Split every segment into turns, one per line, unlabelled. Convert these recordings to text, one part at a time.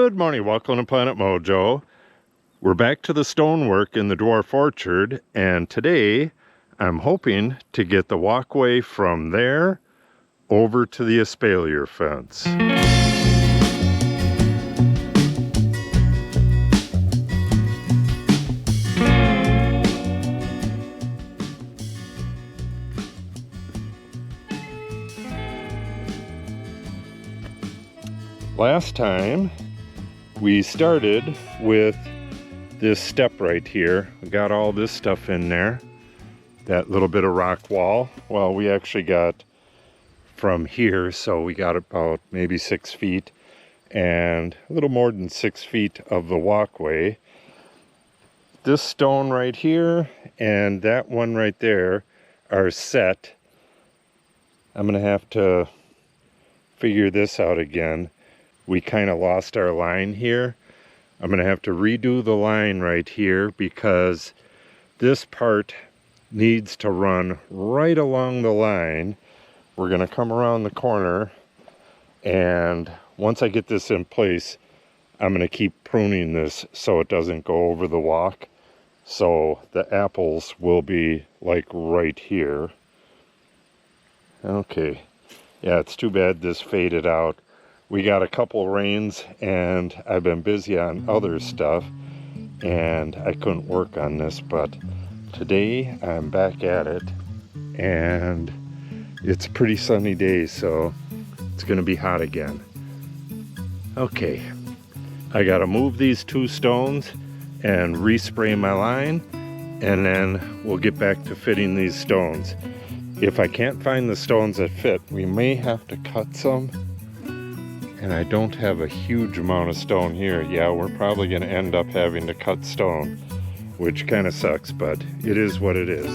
Good morning, welcome to Planet Mojo. We're back to the stonework in the Dwarf Orchard, and today I'm hoping to get the walkway from there over to the espalier fence. Last time we started with this step right here. We got all this stuff in there, that little bit of rock wall. Well, we actually got from here, so we got about maybe 6 feet and a little more than 6 feet of the walkway. This stone right here and that one right there are set. I'm gonna have to figure this out again. We kind of lost our line here. I'm gonna have to redo the line right here because this part needs to run right along the line. We're gonna come around the corner, and once I get this in place, I'm gonna keep pruning this so it doesn't go over the walk. So the apples will be like right here. Okay, yeah, it's too bad this faded out. We got a couple rains and I've been busy on other stuff and I couldn't work on this, but today I'm back at it and it's a pretty sunny day, so it's gonna be hot again. Okay, I gotta move these 2 stones and respray my line, and then we'll get back to fitting these stones. If I can't find the stones that fit, we may have to cut some. And I don't have a huge amount of stone here. Yeah, we're probably gonna end up having to cut stone, which kind of sucks, but it is what it is.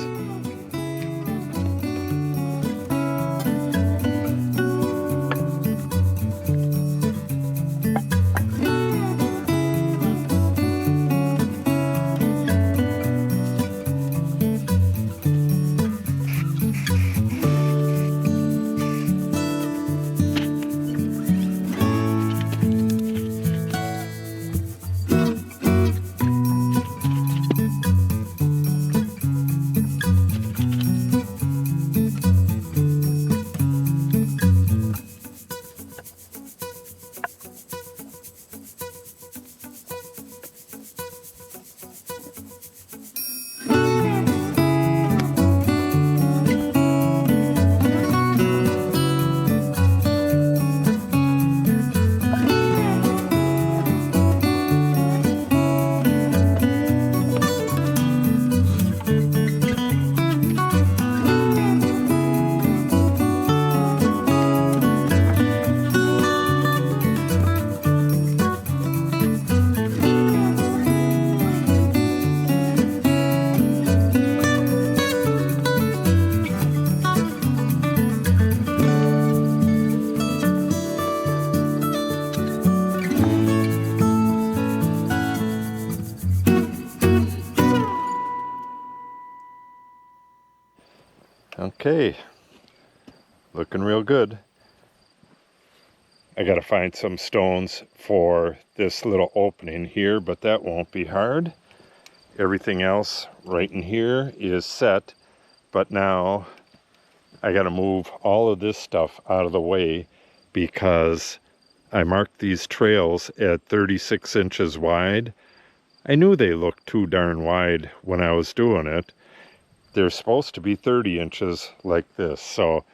Okay, looking real good. I gotta find some stones for this little opening here, but that won't be hard. Everything else right in here is set, but now I gotta move all of this stuff out of the way because I marked these trails at 36 inches wide. I knew they looked too darn wide when I was doing it. They're supposed to be 30 inches like this, so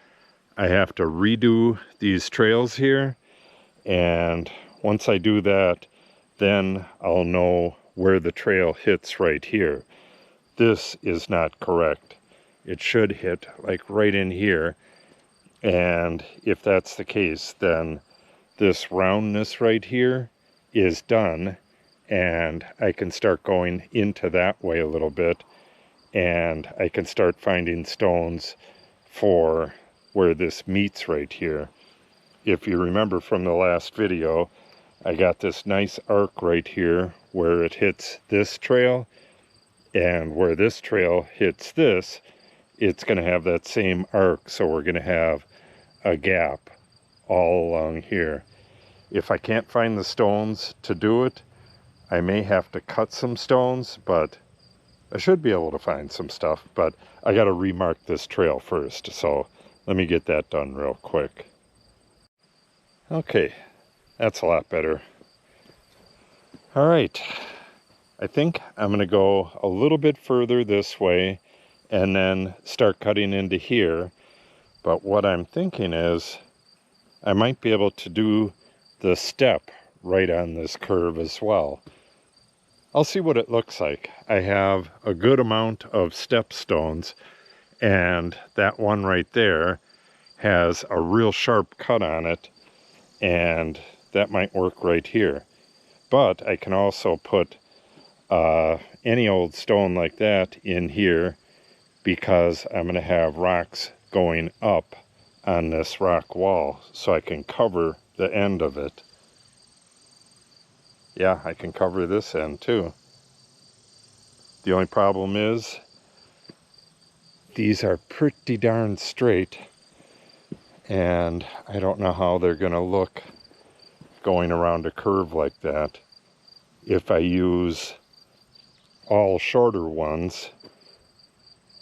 I have to redo these trails here, and once I do that, then I'll know where the trail hits right here. This is not correct. It should hit like right in here, and if that's the case, then this roundness right here is done, and I can start going into that way a little bit, and I can start finding stones for where this meets right here. If you remember from the last video, I got this nice arc right here where it hits this trail, and where this trail hits this, it's going to have that same arc, so we're going to have a gap all along here. If I can't find the stones to do it, I may have to cut some stones, but I should be able to find some stuff. But I got to remark this trail first, so let me get that done real quick. Okay, that's a lot better. All right, I think I'm going to go a little bit further this way and then start cutting into here. But what I'm thinking is I might be able to do the step right on this curve as well. I'll see what it looks like. I have a good amount of step stones, and that one right there has a real sharp cut on it, and that might work right here. But I can also put any old stone like that in here, because I'm going to have rocks going up on this rock wall, so I can cover the end of it. Yeah, I can cover this end too. The only problem is these are pretty darn straight, and I don't know how they're going to look going around a curve like that. If I use all shorter ones,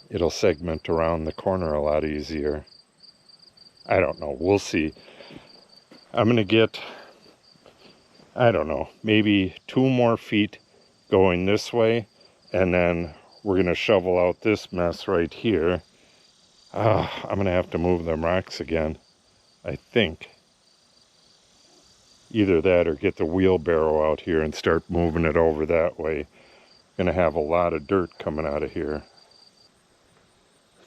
it'll segment around the corner a lot easier. I don't know, we'll see. I'm going to get, I don't know, maybe 2 more feet going this way, and then we're going to shovel out this mess right here. I'm going to have to move them rocks again, I think. Either that or get the wheelbarrow out here and start moving it over that way. Going to have a lot of dirt coming out of here.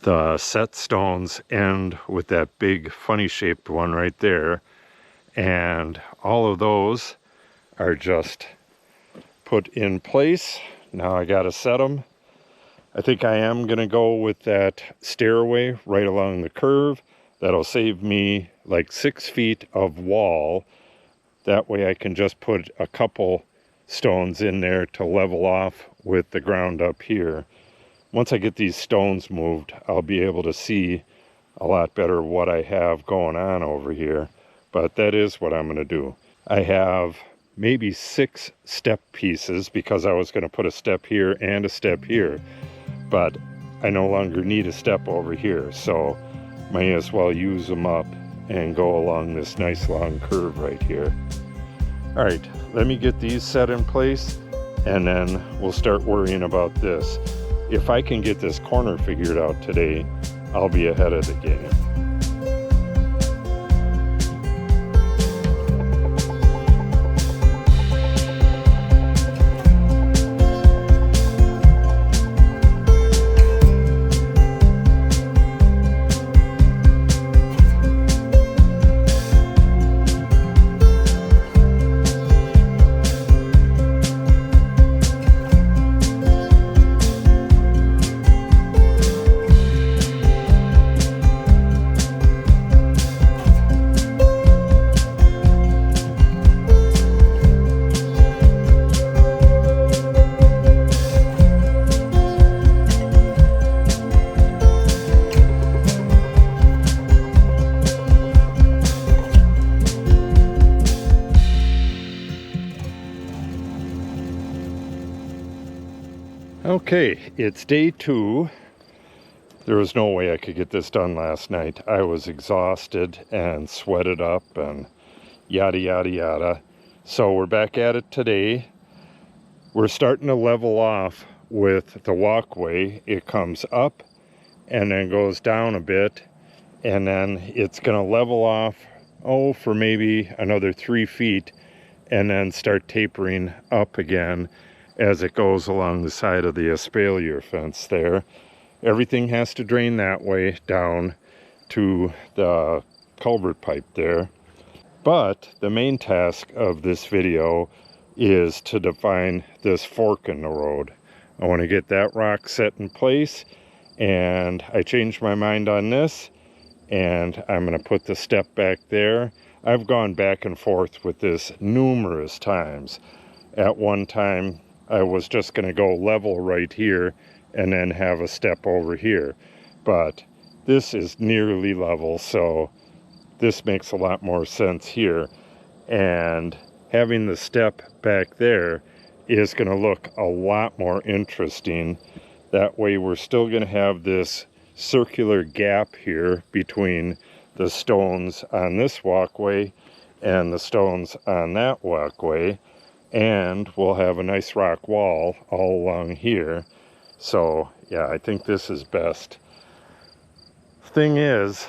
The set stones end with that big funny shaped one right there, and all of those are just put in place. Now I gotta set them. I think I am gonna go with that stairway right along the curve. That'll save me like 6 feet of wall. That way I can just put a couple stones in there to level off with the ground up here. Once I get these stones moved, I'll be able to see a lot better what I have going on over here. But that is what I'm going to do. I have maybe 6 step pieces, because I was going to put a step here and a step here. But I no longer need a step over here, so may as well use them up and go along this nice long curve right here. All right, let me get these set in place, and then we'll start worrying about this. If I can get this corner figured out today, I'll be ahead of the game. Okay, it's day 2. There was no way I could get this done last night. I was exhausted and sweated up and yada yada yada. So we're back at it today. We're starting to level off with the walkway. It comes up and then goes down a bit, and then it's going to level off for maybe another 3 feet, and then start tapering up again as it goes along the side of the espalier fence there. Everything has to drain that way down to the culvert pipe there. But the main task of this video is to define this fork in the road. I want to get that rock set in place, and I changed my mind on this, and I'm going to put the step back there. I've gone back and forth with this numerous times. At one time, I was just going to go level right here and then have a step over here. But this is nearly level, so this makes a lot more sense here. And having the step back there is going to look a lot more interesting. That way we're still going to have this circular gap here between the stones on this walkway and the stones on that walkway, and we'll have a nice rock wall all along here. So yeah, I think this is best. Thing is,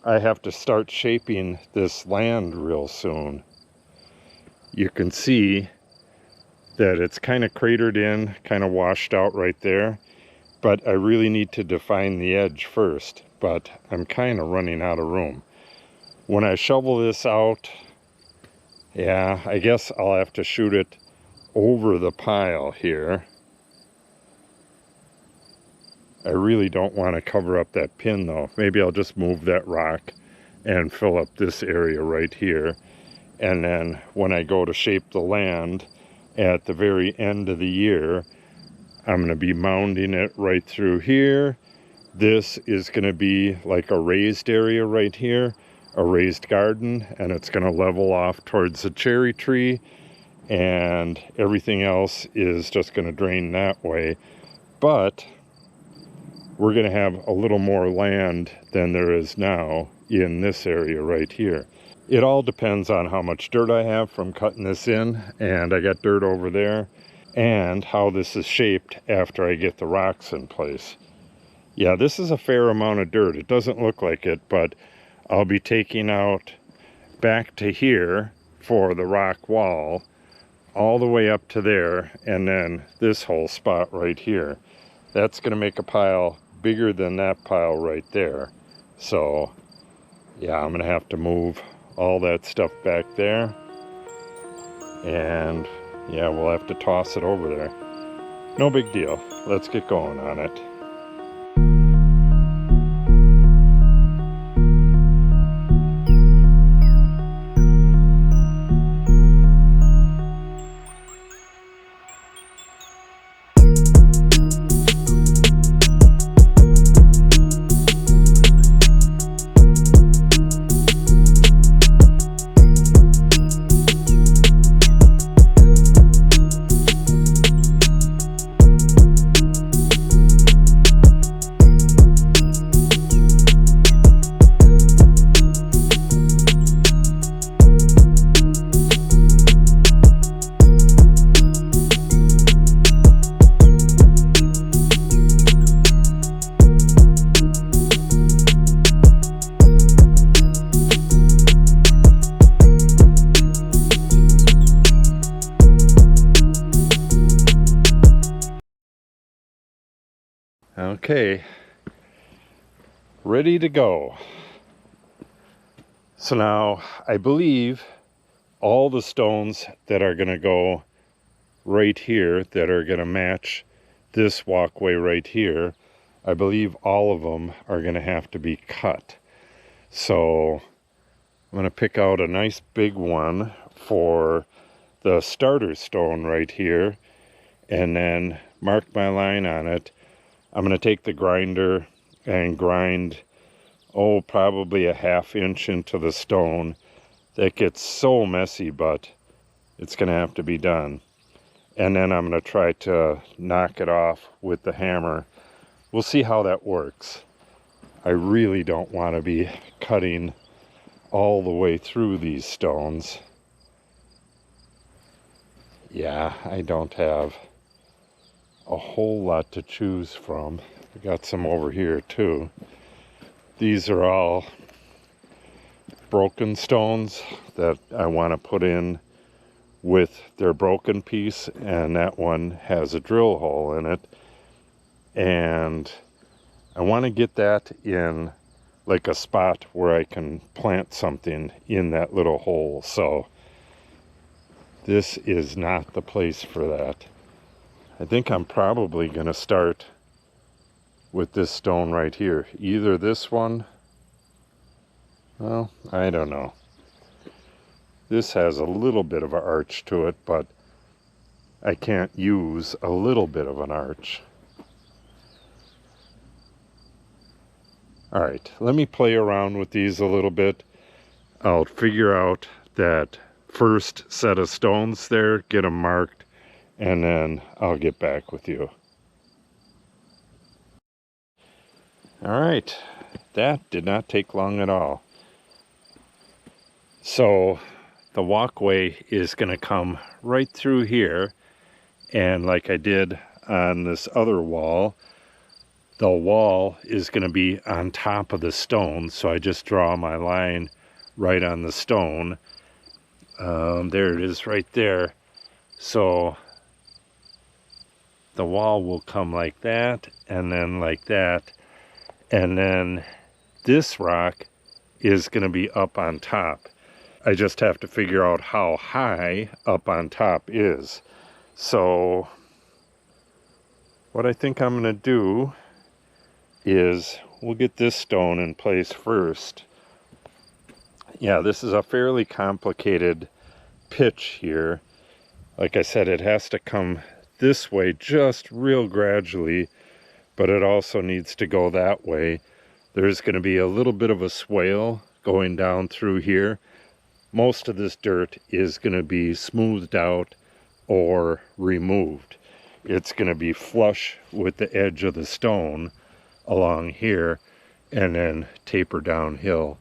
I have to start shaping this land real soon. You can see that it's kind of cratered in, kind of washed out right there, but I really need to define the edge first, but I'm kind of running out of room. When I shovel this out, yeah, I guess I'll have to shoot it over the pile here. I really don't want to cover up that pin though. Maybe I'll just move that rock and fill up this area right here. And then when I go to shape the land at the very end of the year, I'm going to be mounding it right through here. This is going to be like a raised area right here, a raised garden, and it's going to level off towards the cherry tree, and everything else is just going to drain that way. But we're going to have a little more land than there is now in this area right here. It all depends on how much dirt I have from cutting this in, and I got dirt over there, and how this is shaped after I get the rocks in place. Yeah, this is a fair amount of dirt. It doesn't look like it, but I'll be taking out back to here for the rock wall, all the way up to there, and then this whole spot right here. That's going to make a pile bigger than that pile right there. So yeah, I'm going to have to move all that stuff back there, and yeah, we'll have to toss it over there. No big deal. Let's get going on it. Okay, ready to go. So now I believe all the stones that are going to go right here, that are going to match this walkway right here, I believe all of them are going to have to be cut. So I'm going to pick out a nice big one for the starter stone right here, and then mark my line on it. I'm going to take the grinder and grind, probably a ½ inch into the stone. That gets so messy, but it's going to have to be done. And then I'm going to try to knock it off with the hammer. We'll see how that works. I really don't want to be cutting all the way through these stones. Yeah, I don't have a whole lot to choose from. I got some over here too. These are all broken stones that I want to put in with their broken piece, and that one has a drill hole in it, and I want to get that in like a spot where I can plant something in that little hole. So this is not the place for that. I think I'm probably going to start with this stone right here. Either this one, well, I don't know. This has a little bit of an arch to it, but I can't use a little bit of an arch. All right, let me play around with these a little bit. I'll figure out that first set of stones there, get them marked, and then I'll get back with you. All right, that did not take long at all. So the walkway is going to come right through here, and like I did on this other wall, the wall is going to be on top of the stone, so I just draw my line right on the stone. There it is right there. So the wall will come like that, and then like that, and then this rock is going to be up on top. I just have to figure out how high up on top is. So what I think I'm going to do is we'll get this stone in place first. Yeah, this is a fairly complicated pitch here. Like I said, it has to come this way just real gradually, but it also needs to go that way. There's going to be a little bit of a swale going down through here. Most of this dirt is going to be smoothed out or removed. It's going to be flush with the edge of the stone along here and then taper downhill,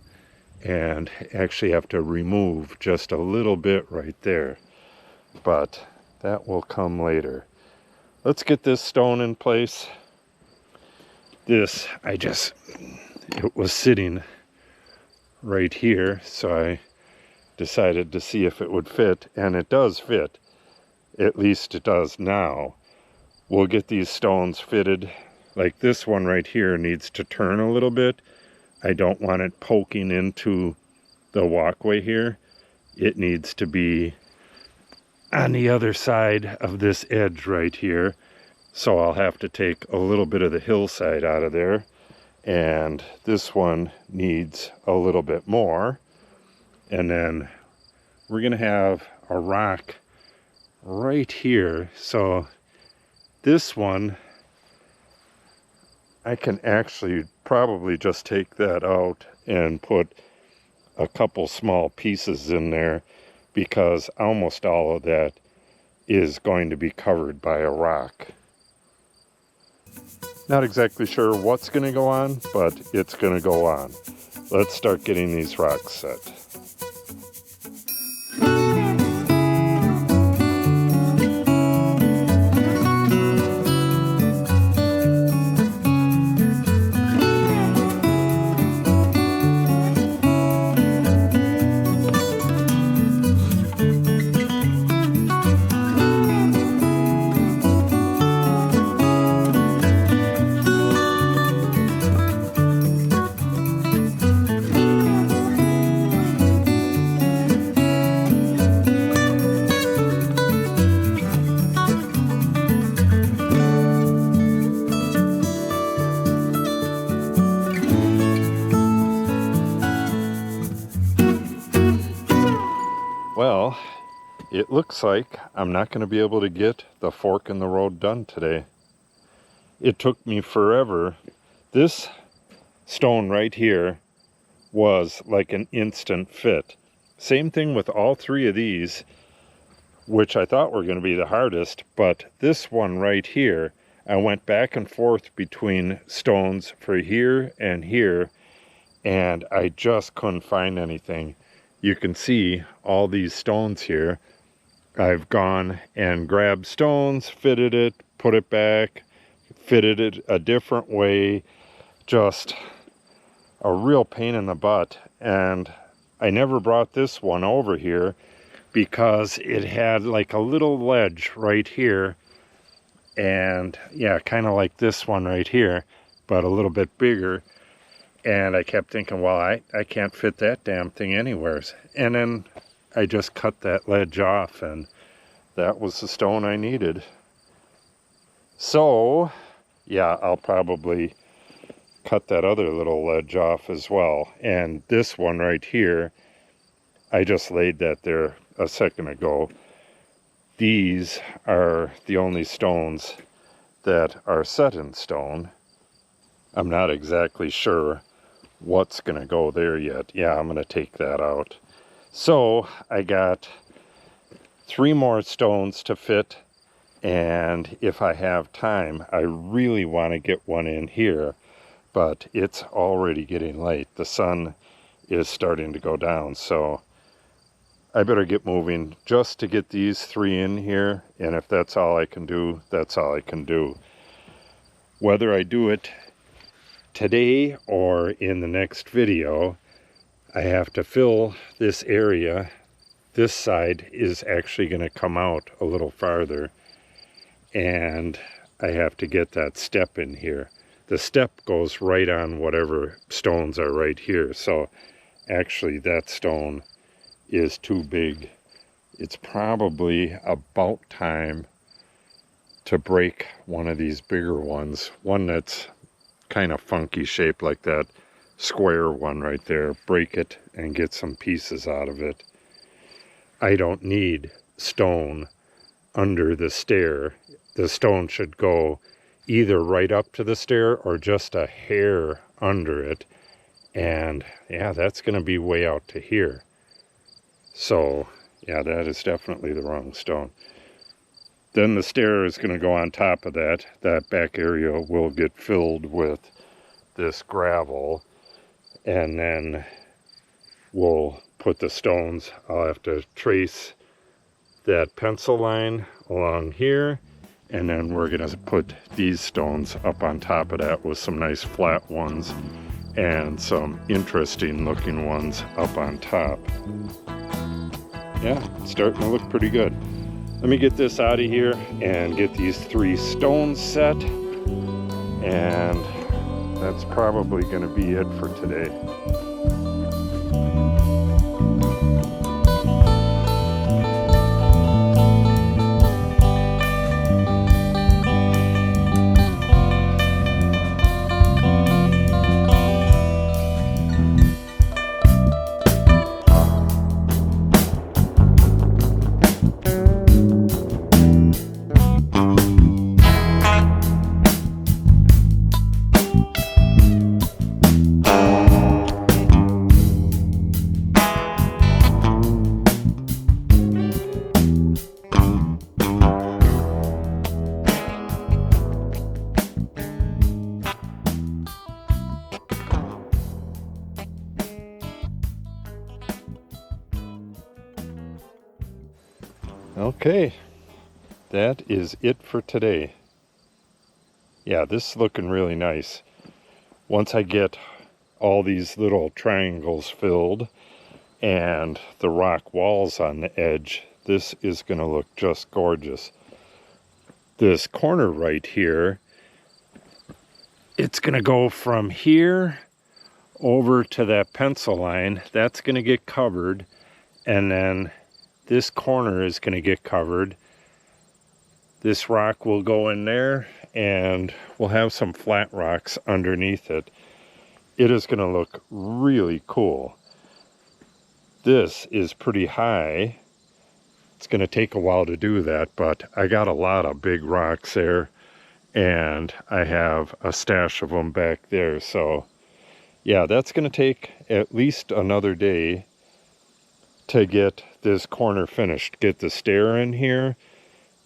and actually have to remove just a little bit right there, but that will come later. Let's get this stone in place. This, it was sitting right here, so I decided to see if it would fit, and it does fit. At least it does now. We'll get these stones fitted. Like this one right here needs to turn a little bit. I don't want it poking into the walkway here. It needs to be on the other side of this edge right here. So I'll have to take a little bit of the hillside out of there. And this one needs a little bit more. And then we're going to have a rock right here. So this one, I can actually probably just take that out and put a couple small pieces in there, because almost all of that is going to be covered by a rock. Not exactly sure what's going to go on, but it's going to go on. Let's start getting these rocks set. Well, it looks like I'm not going to be able to get the fork in the road done today. It took me forever. This stone right here was like an instant fit. Same thing with all three of these, which I thought were going to be the hardest, but this one right here, I went back and forth between stones for here and here, and I just couldn't find anything. You can see all these stones here. I've gone and grabbed stones, fitted it, put it back, fitted it a different way. Just a real pain in the butt. And I never brought this one over here because it had like a little ledge right here. And yeah, kind of like this one right here, but a little bit bigger. And I kept thinking, well, I can't fit that damn thing anywheres. And then I just cut that ledge off, and that was the stone I needed. So, yeah, I'll probably cut that other little ledge off as well. And this one right here, I just laid that there a second ago. These are the only stones that are set in stone. I'm not exactly sure what's going to go there yet. Yeah, I'm going to take that out. So I got 3 more stones to fit, and if I have time, I really want to get one in here, but it's already getting late. The sun is starting to go down, so I better get moving just to get these 3 in here, and if that's all I can do, that's all I can do. Whether I do it today or in the next video, I have to fill this area. This side is actually going to come out a little farther, and I have to get that step in here. The step goes right on whatever stones are right here, so actually that stone is too big. It's probably about time to break one of these bigger ones, one that's kind of funky shaped like that square one right there. Break it and get some pieces out of it. I don't need stone under the stair. The stone should go either right up to the stair or just a hair under it, and yeah, that's going to be way out to here. So yeah, that is definitely the wrong stone. Then the stair is going to go on top of that. That back area will get filled with this gravel, and then we'll put the stones. I'll have to trace that pencil line along here, and then we're going to put these stones up on top of that with some nice flat ones and some interesting looking ones up on top. Yeah, it's starting to look pretty good. Let me get this out of here and get these 3 stones set, and that's probably going to be it for today. Okay, that is it for today. Yeah, this is looking really nice. Once I get all these little triangles filled and the rock walls on the edge, this is going to look just gorgeous. This corner right here, it's going to go from here over to that pencil line. That's going to get covered, and then this corner is going to get covered. This rock will go in there, and we'll have some flat rocks underneath it. It is going to look really cool. This is pretty high. It's going to take a while to do that, but I got a lot of big rocks there, and I have a stash of them back there. So yeah, that's going to take at least another day to get this corner finished, get the stair in here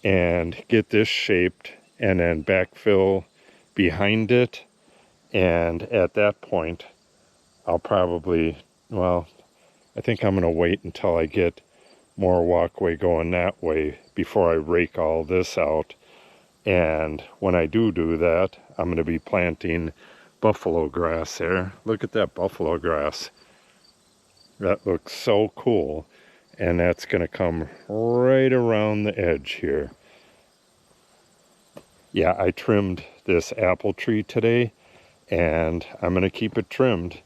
and get this shaped, and then backfill behind it. And at that point, I'll probably, well, I think I'm going to wait until I get more walkway going that way before I rake all this out. And when I do that, I'm going to be planting buffalo grass there. Look at that buffalo grass. That looks so cool. And that's going to come right around the edge here. Yeah, I trimmed this apple tree today, and I'm going to keep it trimmed.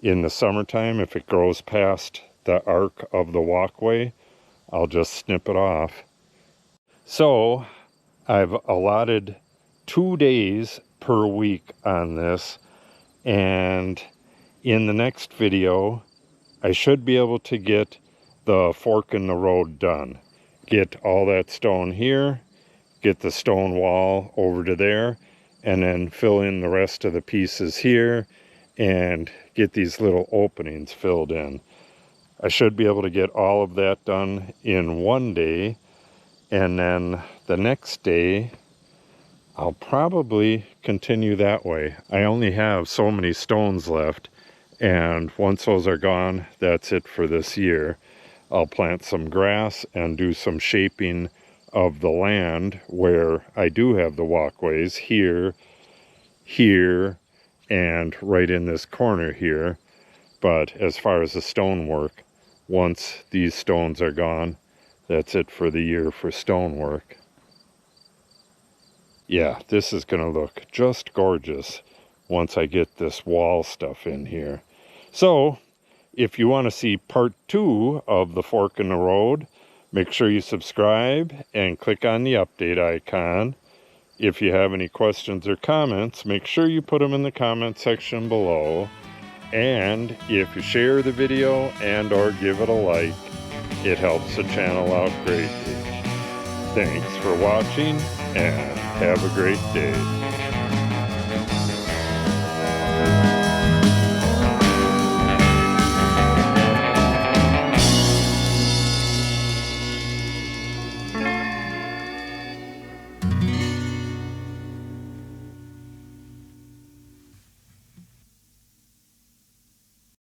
In the summertime, if it grows past the arc of the walkway, I'll just snip it off. So I've allotted 2 days per week on this, and in the next video, I should be able to get the fork in the road done. Get all that stone here, get the stone wall over to there, and then fill in the rest of the pieces here and get these little openings filled in. I should be able to get all of that done in one day, and then the next day I'll probably continue that way. I only have so many stones left, and once those are gone, that's it for this year. I'll plant some grass and do some shaping of the land where I do have the walkways here, here, and right in this corner here. But as far as the stonework, once these stones are gone, that's it for the year for stonework. Yeah, this is going to look just gorgeous once I get this wall stuff in here. So, if you want to see part 2 of the fork in the road, make sure you subscribe and click on the update icon. If you have any questions or comments, make sure you put them in the comment section below. And if you share the video and or give it a like, it helps the channel out greatly. Thanks for watching, and have a great day.